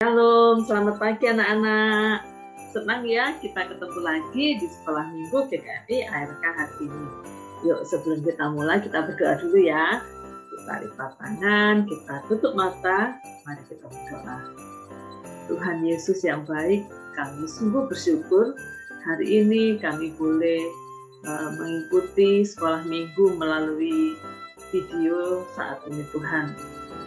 Shalom, selamat pagi anak-anak. Senang ya kita ketemu lagi di sekolah minggu GKMI ARK hari ini. Yuk sebelum kita mulai kita berdoa dulu ya. Kita lipat tangan, kita tutup mata, mari kita berdoa. Tuhan Yesus yang baik, kami sungguh bersyukur hari ini kami boleh mengikuti sekolah minggu melalui video saat ini Tuhan.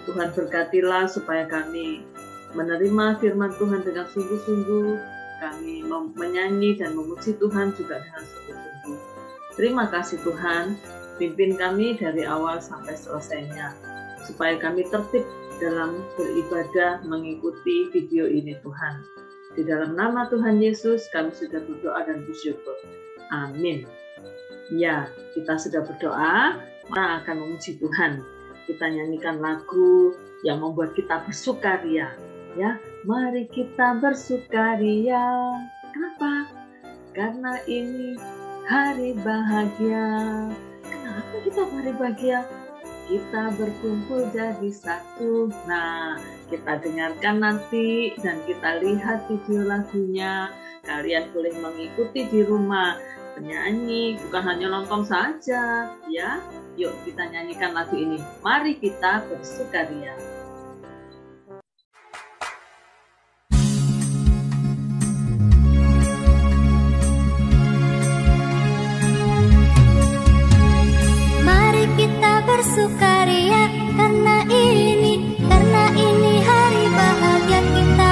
Tuhan berkatilah supaya kami menerima firman Tuhan dengan sungguh-sungguh, kami menyanyi dan memuji Tuhan juga dengan sungguh-sungguh. Terima kasih Tuhan, pimpin kami dari awal sampai selesainya, supaya kami tertib dalam beribadah mengikuti video ini Tuhan. Di dalam nama Tuhan Yesus kami sudah berdoa dan bersyukur. Amin. Ya, kita sudah berdoa, kita akan memuji Tuhan. Kita nyanyikan lagu yang membuat kita bersukaria. Ya, mari kita bersukaria. Kenapa? Karena ini hari bahagia. Kenapa kita hari bahagia? Kita berkumpul jadi satu. Nah, kita dengarkan nanti dan kita lihat video lagunya. Kalian boleh mengikuti di rumah. Penyanyi bukan hanya nonton saja, ya. Yuk kita nyanyikan lagu ini. Mari kita bersukaria. Bersukaria karena ini hari bahagia, kita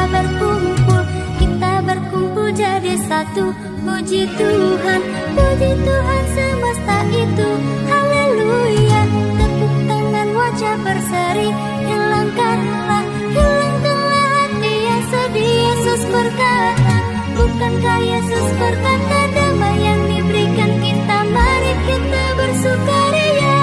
berkumpul jadi satu. Puji Tuhan semesta itu, haleluya. Tepuk tangan wajah berseri, hilangkanlah hati yang sedih. Yesus berkata, bukankah Yesus berkata damai yang diberikan kita, mari kita bersukaria.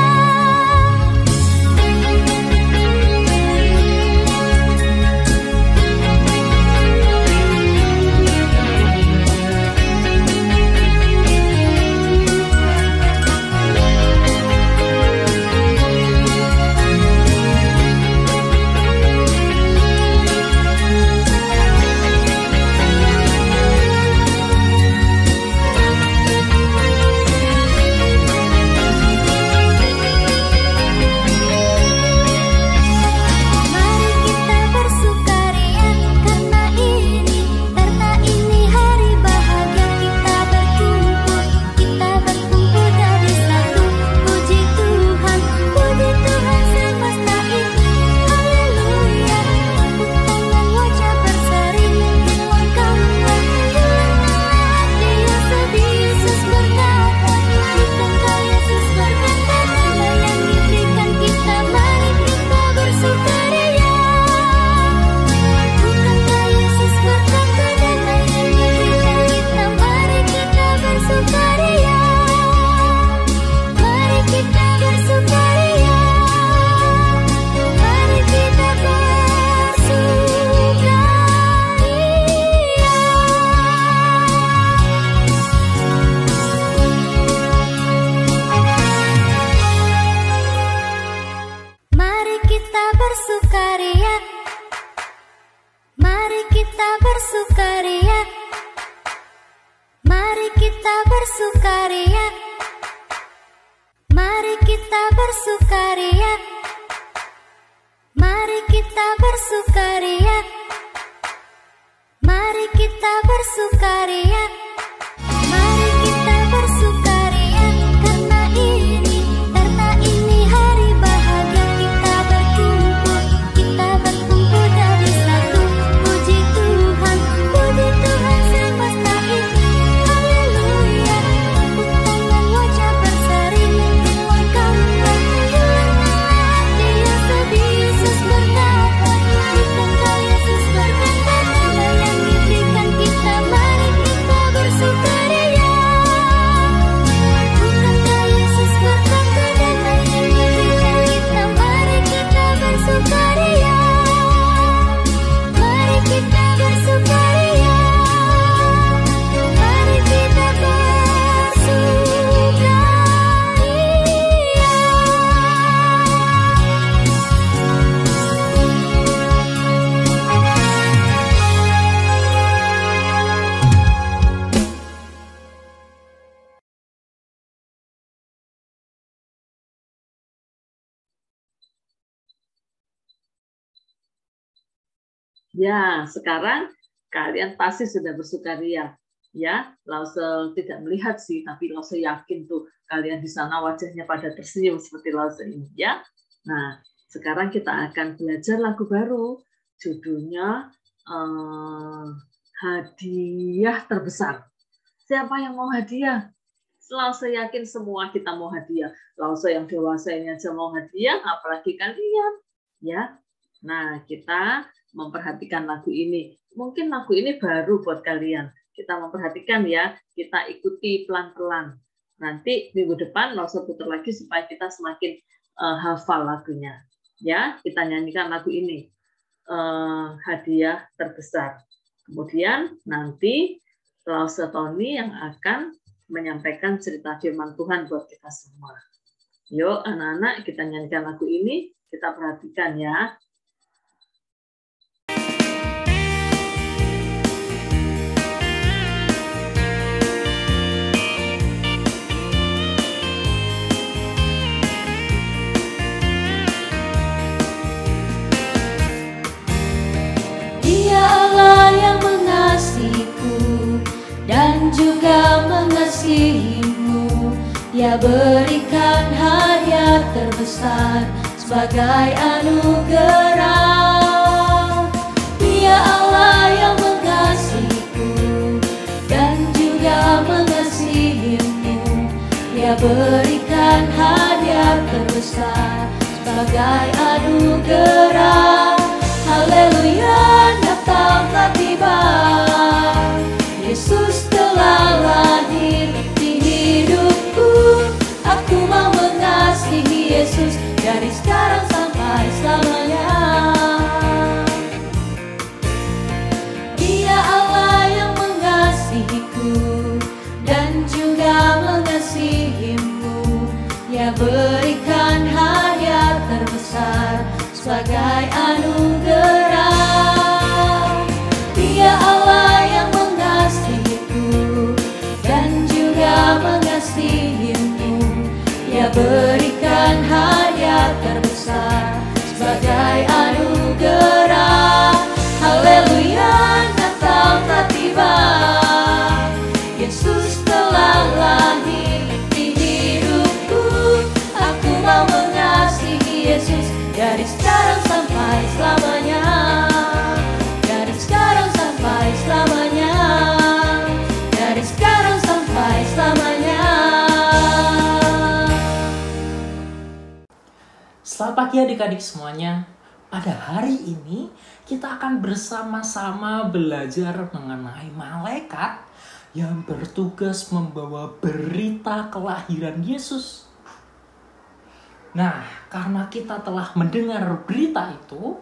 Ya, sekarang kalian pasti sudah bersukaria. Ya, Lause tidak melihat sih, tapi Lause yakin tuh kalian di sana wajahnya pada tersenyum seperti Lause ini ya. Nah, sekarang kita akan belajar lagu baru. Judulnya Hadiah Terbesar. Siapa yang mau hadiah? Lause yakin semua kita mau hadiah. Lause yang dewasa ini aja mau hadiah, apalagi kalian. Ya, nah kita memperhatikan lagu ini. Mungkin lagu ini baru buat kalian. Kita memperhatikan ya, kita ikuti pelan-pelan. Nanti minggu depan Lause putar lagi supaya kita semakin hafal lagunya. Ya, kita nyanyikan lagu ini. Hadiah Terbesar. Kemudian nanti Lause Tony yang akan menyampaikan cerita firman Tuhan buat kita semua. Yuk anak-anak kita nyanyikan lagu ini, kita perhatikan ya. Dia Allah yang mengasihiku dan juga mengasihimu. Dia berikan hadiah terbesar sebagai anugerah. Dia Allah yang mengasihiku dan juga mengasihimu. Dia berikan hadiah terbesar sebagai anugerah. Haleluya, Natal telah tiba. Yesus telah lahir di hidupku. Aku mau mengasihi Yesus dari sekarang sampai selamanya. Dia Allah yang mengasihiku dan juga mengasihimu. Dia berikan hadiah terbesar sebagai anugerah. Dia Allah yang mengasihiku dan juga mengasihimu. Dia berikan hadiah terbesar sebagai anugerah. Haleluya, Natal telah tiba. Yesus telah lahir di hidupku. Aku mau mengasihi Yesus dari sekarang sampai selamanya. Dari sekarang sampai selamanya. Dari sekarang sampai selamanya. Selamat pagi adik-adik semuanya. Pada hari ini kita akan bersama-sama belajar mengenai malaikat yang bertugas membawa berita kelahiran Yesus. Nah, karena kita telah mendengar berita itu,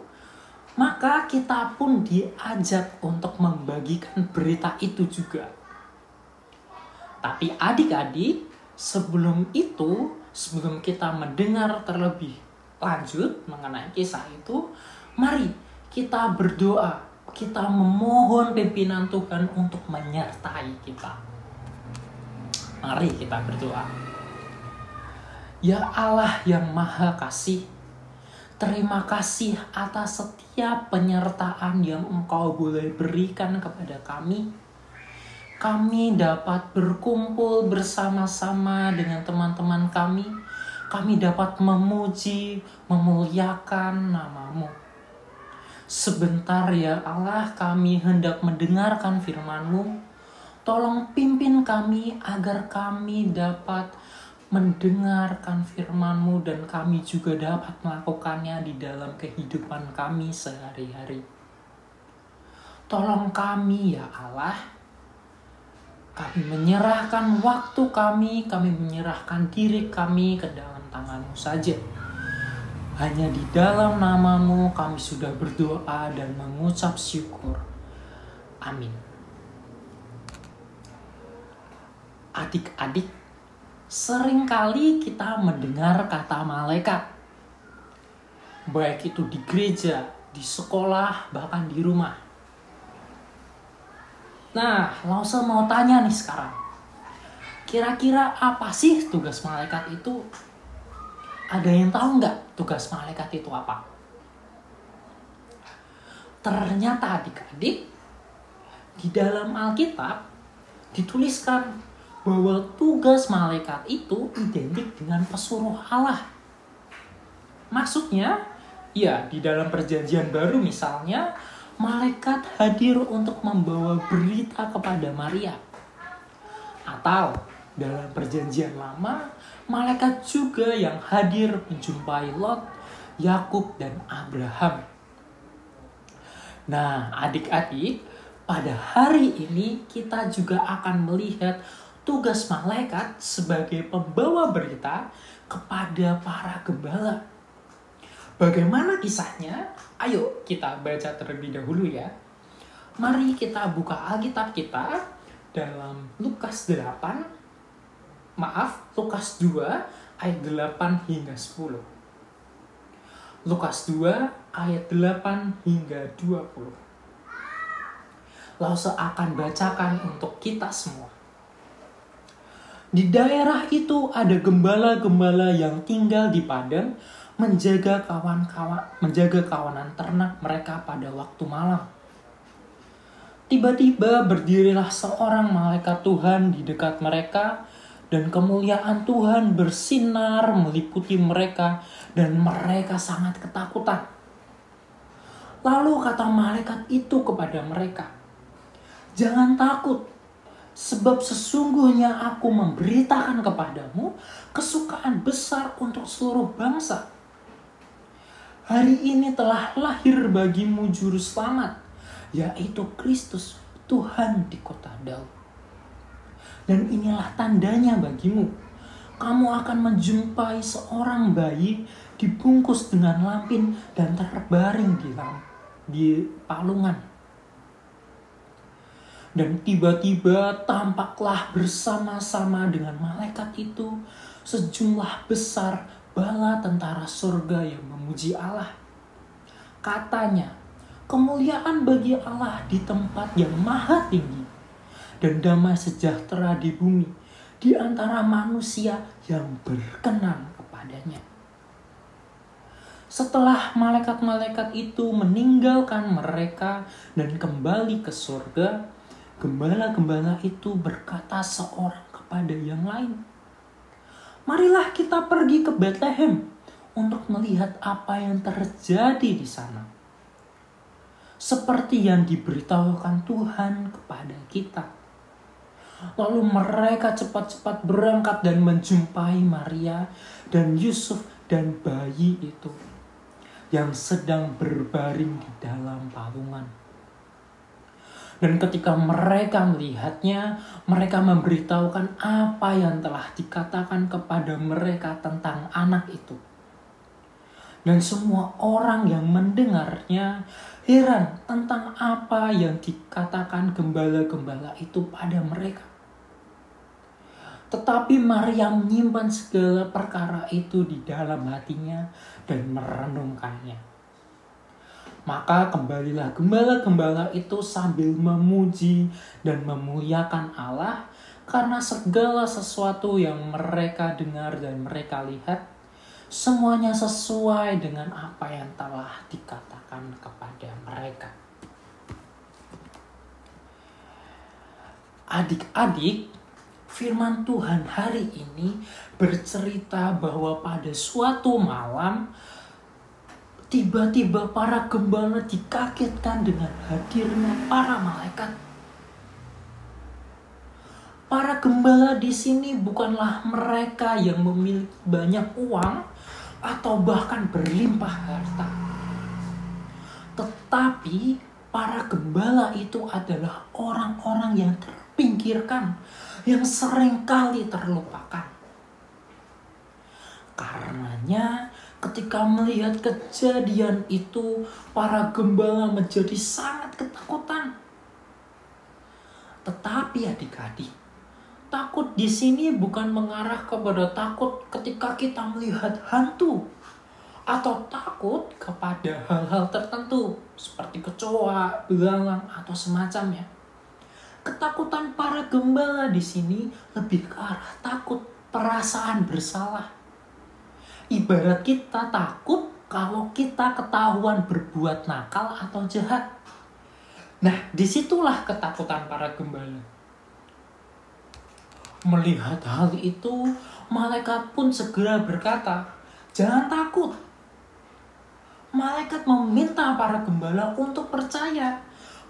maka kita pun diajak untuk membagikan berita itu juga. Tapi adik-adik, sebelum kita mendengar terlebih lanjut mengenai kisah itu, mari kita berdoa, kita memohon pimpinan Tuhan untuk menyertai kita. Mari kita berdoa. Ya Allah yang Maha Kasih, terima kasih atas setiap penyertaan yang Engkau boleh berikan kepada kami. Kami dapat berkumpul bersama-sama dengan teman-teman kami. Kami dapat memuji, memuliakan nama-Mu. Sebentar ya Allah, kami hendak mendengarkan firman-Mu. Tolong pimpin kami agar kami dapat mendengarkan firman-Mu dan kami juga dapat melakukannya di dalam kehidupan kami sehari-hari. Tolong kami ya Allah. Kami menyerahkan waktu kami menyerahkan diri kami ke dalam tangan-Mu saja. Hanya di dalam nama-Mu kami sudah berdoa dan mengucap syukur. Amin. Adik-adik, seringkali kita mendengar kata malaikat. Baik itu di gereja, di sekolah, bahkan di rumah. Nah, Lause mau tanya nih sekarang. Kira-kira apa sih tugas malaikat itu? Ada yang tahu nggak tugas malaikat itu apa? Ternyata adik-adik, di dalam Alkitab dituliskan bahwa tugas malaikat itu identik dengan pesuruh Allah. Maksudnya, ya di dalam perjanjian baru misalnya, malaikat hadir untuk membawa berita kepada Maria. Atau dalam perjanjian lama, malaikat juga yang hadir menjumpai Lot, Yakub, dan Abraham. Nah, adik-adik, pada hari ini kita juga akan melihat tugas malaikat sebagai pembawa berita kepada para gembala. Bagaimana kisahnya? Ayo kita baca terlebih dahulu ya. Mari kita buka Alkitab kita dalam Lukas 2 ayat 8 hingga 10. Lukas 2 ayat 8 hingga 20. Lalu saya akan bacakan untuk kita semua. Di daerah itu ada gembala-gembala yang tinggal di padang menjaga kawanan ternak mereka pada waktu malam. Tiba-tiba berdirilah seorang malaikat Tuhan di dekat mereka, dan kemuliaan Tuhan bersinar meliputi mereka, dan mereka sangat ketakutan. Lalu kata malaikat itu kepada mereka, "Jangan takut, sebab sesungguhnya aku memberitakan kepadamu kesukaan besar untuk seluruh bangsa. Hari ini telah lahir bagimu juru selamat, yaitu Kristus Tuhan di kota Daud. Dan inilah tandanya bagimu. Kamu akan menjumpai seorang bayi dibungkus dengan lampin dan terbaring di palungan." Dan tiba-tiba tampaklah bersama-sama dengan malaikat itu sejumlah besar bala tentara surga yang memuji Allah. Katanya, kemuliaan bagi Allah di tempat yang maha tinggi, dan damai sejahtera di bumi di antara manusia yang berkenan kepadanya. Setelah malaikat-malaikat itu meninggalkan mereka dan kembali ke surga, gembala-gembala itu berkata seorang kepada yang lain, "Marilah kita pergi ke Betlehem untuk melihat apa yang terjadi di sana, seperti yang diberitahukan Tuhan kepada kita." Lalu mereka cepat-cepat berangkat dan menjumpai Maria dan Yusuf dan bayi itu yang sedang berbaring di dalam palungan. Dan ketika mereka melihatnya, mereka memberitahukan apa yang telah dikatakan kepada mereka tentang anak itu. Dan semua orang yang mendengarnya heran tentang apa yang dikatakan gembala-gembala itu pada mereka. Tetapi Maria menyimpan segala perkara itu di dalam hatinya dan merenungkannya. Maka kembalilah gembala-gembala itu sambil memuji dan memuliakan Allah karena segala sesuatu yang mereka dengar dan mereka lihat, semuanya sesuai dengan apa yang telah dikatakan kepada mereka. Adik-adik, firman Tuhan hari ini bercerita bahwa pada suatu malam, tiba-tiba para gembala dikagetkan dengan hadirnya para malaikat. Para gembala di sini bukanlah mereka yang memiliki banyak uang atau bahkan berlimpah harta. Tetapi para gembala itu adalah orang-orang yang terpinggirkan, yang seringkali terlupakan. Karenanya, ketika melihat kejadian itu, para gembala menjadi sangat ketakutan. Tetapi adik-adik, takut di sini bukan mengarah kepada takut ketika kita melihat hantu atau takut kepada hal-hal tertentu seperti kecoa, belalang atau semacamnya. Ketakutan para gembala di sini lebih ke arah takut, perasaan bersalah. Ibarat kita takut kalau kita ketahuan berbuat nakal atau jahat. Nah, disitulah ketakutan para gembala. Melihat hal itu, malaikat pun segera berkata, "Jangan takut." Malaikat meminta para gembala untuk percaya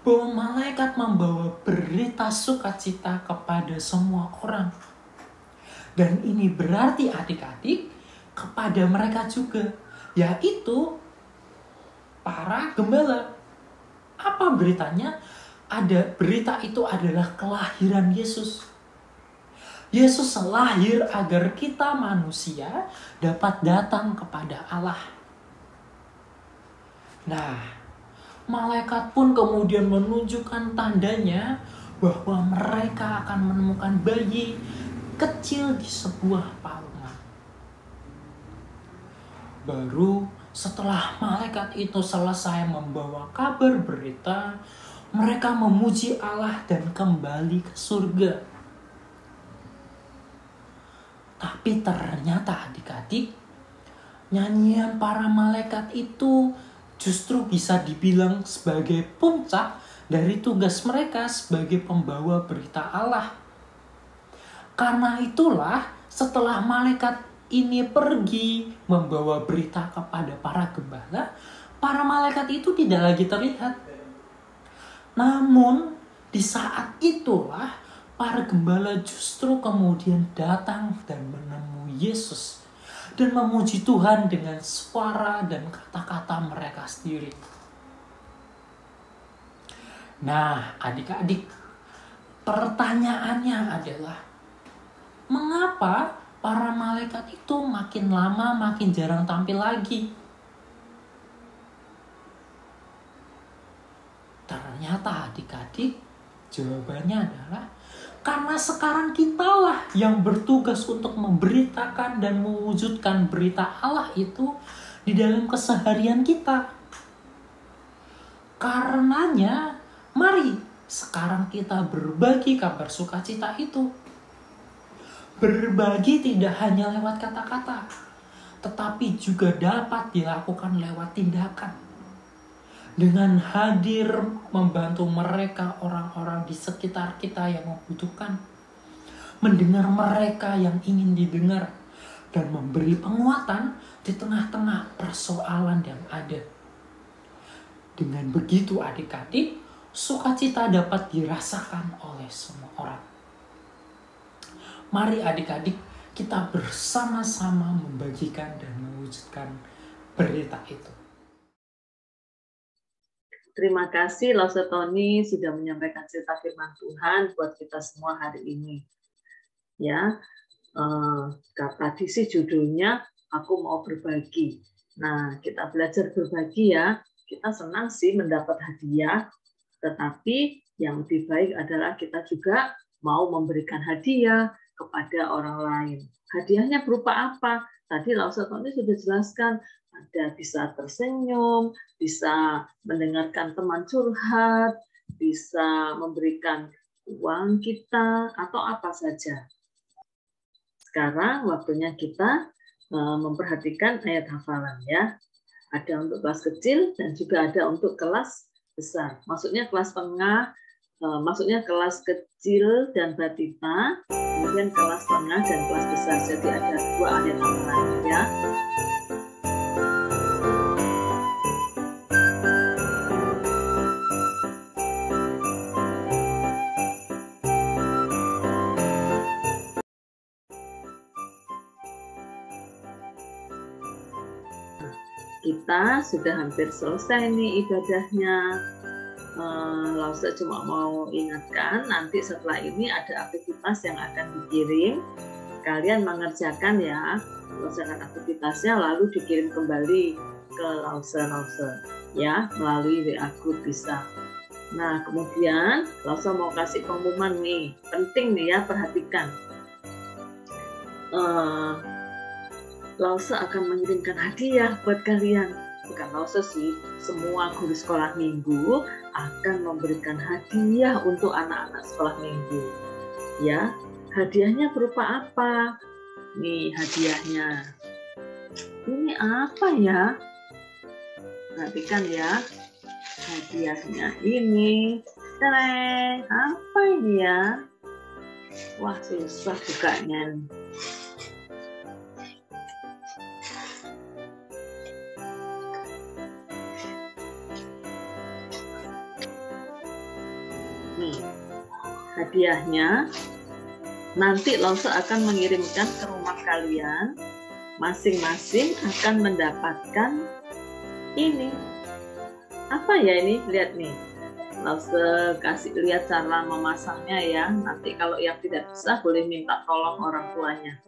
bahwa malaikat membawa berita sukacita kepada semua orang. Dan ini berarti adik-adik kepada mereka juga, yaitu para gembala. Apa beritanya? Berita itu adalah kelahiran Yesus. Yesus lahir agar kita manusia dapat datang kepada Allah. Nah, malaikat pun kemudian menunjukkan tandanya bahwa mereka akan menemukan bayi kecil di sebuah palungan. Baru setelah malaikat itu selesai membawa kabar berita, mereka memuji Allah dan kembali ke surga. Tapi ternyata adik-adik, nyanyian para malaikat itu justru bisa dibilang sebagai puncak dari tugas mereka sebagai pembawa berita Allah. Karena itulah setelah malaikat ini pergi membawa berita kepada para gembala, para malaikat itu tidak lagi terlihat. Namun di saat itulah para gembala justru kemudian datang dan menemui Yesus dan memuji Tuhan dengan suara dan kata-kata mereka sendiri. Nah, adik-adik, pertanyaannya adalah, mengapa para malaikat itu makin lama makin jarang tampil lagi? Ternyata adik-adik, jawabannya adalah karena sekarang kitalah yang bertugas untuk memberitakan dan mewujudkan berita Allah itu di dalam keseharian kita. Karenanya, mari sekarang kita berbagi kabar sukacita itu. Berbagi tidak hanya lewat kata-kata, tetapi juga dapat dilakukan lewat tindakan. Dengan hadir membantu mereka, orang-orang di sekitar kita yang membutuhkan, mendengar mereka yang ingin didengar, dan memberi penguatan di tengah-tengah persoalan yang ada. Dengan begitu adik-adik, sukacita dapat dirasakan oleh semua orang. Mari adik-adik, kita bersama-sama membagikan dan mewujudkan berita itu. Terima kasih Lause Tony sudah menyampaikan cerita firman Tuhan buat kita semua hari ini. Ya, tadi sih judulnya aku mau berbagi. Nah, kita belajar berbagi ya. Kita senang sih mendapat hadiah, tetapi yang lebih baik adalah kita juga mau memberikan hadiah kepada orang lain. Hadiahnya berupa apa? Tadi Lause Tony sudah jelaskan. Ada bisa tersenyum, bisa mendengarkan teman curhat, bisa memberikan uang kita, atau apa saja. Sekarang waktunya kita memperhatikan ayat hafalan ya. Ada untuk kelas kecil dan juga ada untuk kelas besar. Maksudnya kelas tengah, maksudnya kelas kecil dan batita, kemudian kelas tengah dan kelas besar. Jadi ada 2 ayat hafalan ya. Kita sudah hampir selesai nih ibadahnya. Lause cuma mau ingatkan, nanti setelah ini ada aktivitas yang akan dikirim. Kalian mengerjakan ya, mengerjakan aktivitasnya lalu dikirim kembali ke Lause ya, melalui WA Group bisa. Nah, kemudian Lause mau kasih pengumuman nih, penting nih ya, perhatikan. Lause akan mengirimkan hadiah buat kalian. Bukan Lause sih, semua guru sekolah minggu akan memberikan hadiah untuk anak-anak sekolah minggu. Ya, hadiahnya berupa apa? Nih hadiahnya. Ini apa ya? Perhatikan ya. hadiahnya ini. Tereng, apa ini ya? Wah, susah bukanya nih. Nih, hadiahnya nanti Lause akan mengirimkan ke rumah kalian. Masing-masing akan mendapatkan ini. Apa ya ini? Lihat nih. Lause kasih lihat cara memasangnya ya. Nanti kalau yang tidak bisa boleh minta tolong orang tuanya.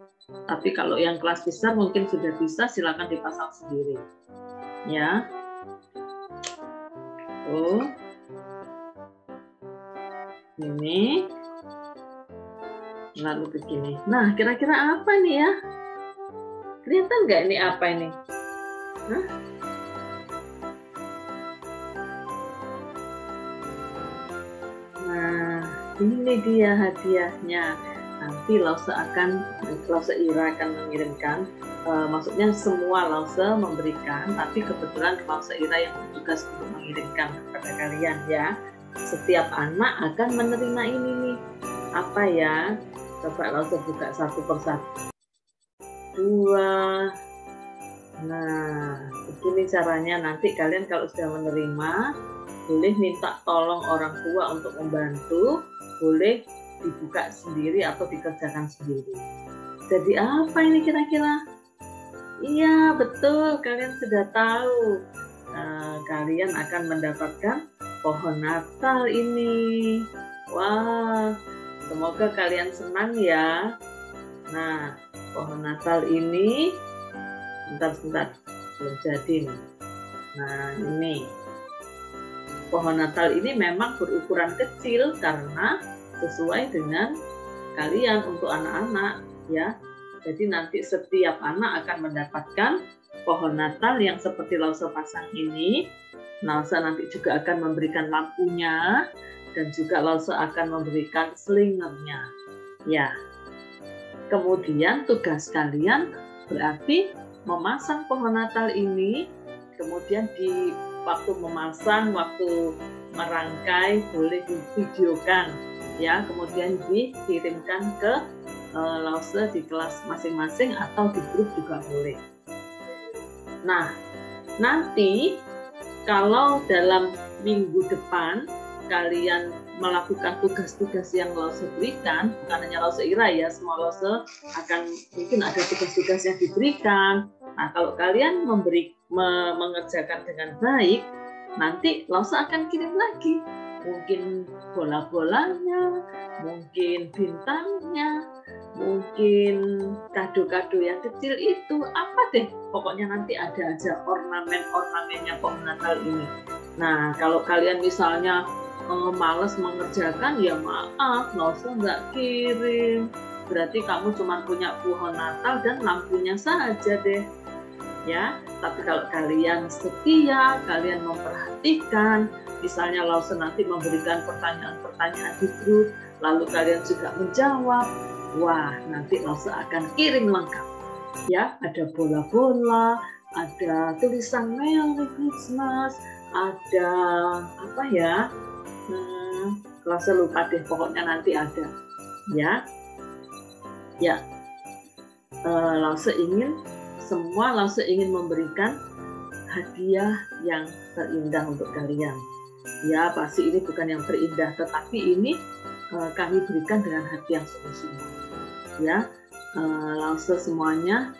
Tapi kalau yang kelas besar mungkin sudah bisa, silakan dipasang sendiri. Ya. Tuh. Ini. Lalu begini. Nah, kira-kira apa nih ya? Kelihatan nggak ini apa ini? Hah? Nah, ini dia hadiahnya. Nanti Lause Ira akan mengirimkan. Maksudnya semua Lause memberikan, tapi kebetulan Lause Ira yang bertugas untuk mengirimkan kepada kalian ya. Setiap anak akan menerima ini nih. Apa ya? Coba Lause buka satu persatu. 2. Nah, begini caranya. Nanti kalian kalau sudah menerima, boleh minta tolong orang tua untuk membantu, boleh dibuka sendiri atau dikerjakan sendiri. Jadi apa ini kira-kira? Iya, betul. Kalian sudah tahu. Kalian akan mendapatkan pohon Natal ini. Wah, semoga kalian senang ya. Nah, pohon Natal ini sebentar belum jadi nih. Nah, ini pohon Natal ini memang berukuran kecil karena sesuai dengan kalian untuk anak-anak ya. Jadi nanti setiap anak akan mendapatkan pohon Natal yang seperti Lause pasang ini. Lause nanti juga akan memberikan lampunya dan juga Lause akan memberikan selingernya. Ya. Kemudian tugas kalian berarti memasang pohon Natal ini, kemudian di waktu memasang, waktu merangkai boleh divideokan ya, kemudian dikirimkan ke Lause di kelas masing-masing atau di grup juga boleh. Nah, nanti kalau dalam minggu depan kalian melakukan tugas-tugas yang Lause berikan, bukan hanya Lause Ira ya, semua Lause akan mungkin ada tugas-tugas yang diberikan. Nah, kalau kalian mengerjakan dengan baik, nanti Lause akan kirim lagi. Mungkin bola-bolanya, mungkin bintangnya, mungkin kado-kado yang kecil itu, apa deh. Pokoknya nanti ada aja ornamen-ornamennya pohon Natal ini. Nah, kalau kalian misalnya males mengerjakan, ya maaf, Lause nggak kirim. Berarti kamu cuma punya pohon Natal dan lampunya saja deh. Ya, tapi kalau kalian setia, kalian memperhatikan, misalnya Lause nanti memberikan pertanyaan-pertanyaan di grup, lalu kalian juga menjawab, wah, nanti Lause akan kirim lengkap. Ya, ada bola-bola, ada tulisan Merry Christmas, ada apa ya? Lause lupa deh, pokoknya nanti ada ya. Lause ingin memberikan hadiah yang terindah untuk kalian ya. Pasti ini bukan yang terindah, tetapi ini kami berikan dengan hati yang sungguh-sungguh ya. Lause semuanya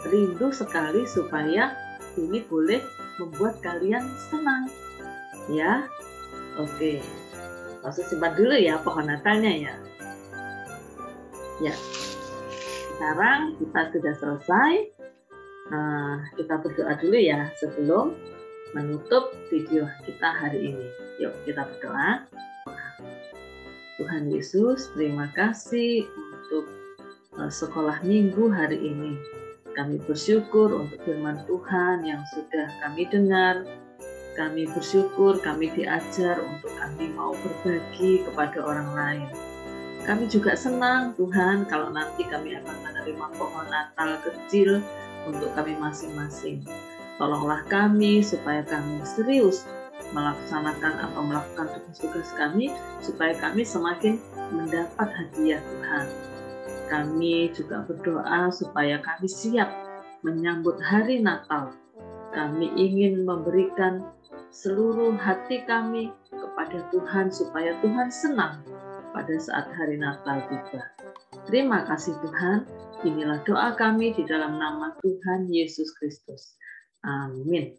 rindu sekali supaya ini boleh membuat kalian senang ya. Oke, Lause simpan dulu ya pohon Natalnya ya. Ya, sekarang kita sudah selesai. Kita berdoa dulu ya sebelum menutup video kita hari ini. Yuk kita berdoa. Tuhan Yesus, terima kasih untuk sekolah minggu hari ini. Kami bersyukur untuk firman Tuhan yang sudah kami dengar. Kami bersyukur kami diajar untuk kami mau berbagi kepada orang lain. Kami juga senang Tuhan kalau nanti kami akan menerima pohon Natal kecil untuk kami masing-masing. Tolonglah kami supaya kami serius melakukan tugas-tugas kami, supaya kami semakin mendapat hadiah Tuhan. Kami juga berdoa supaya kami siap menyambut hari Natal. Kami ingin memberikan seluruh hati kami kepada Tuhan supaya Tuhan senang pada saat hari Natal tiba. Terima kasih Tuhan. Inilah doa kami di dalam nama Tuhan Yesus Kristus. Amin.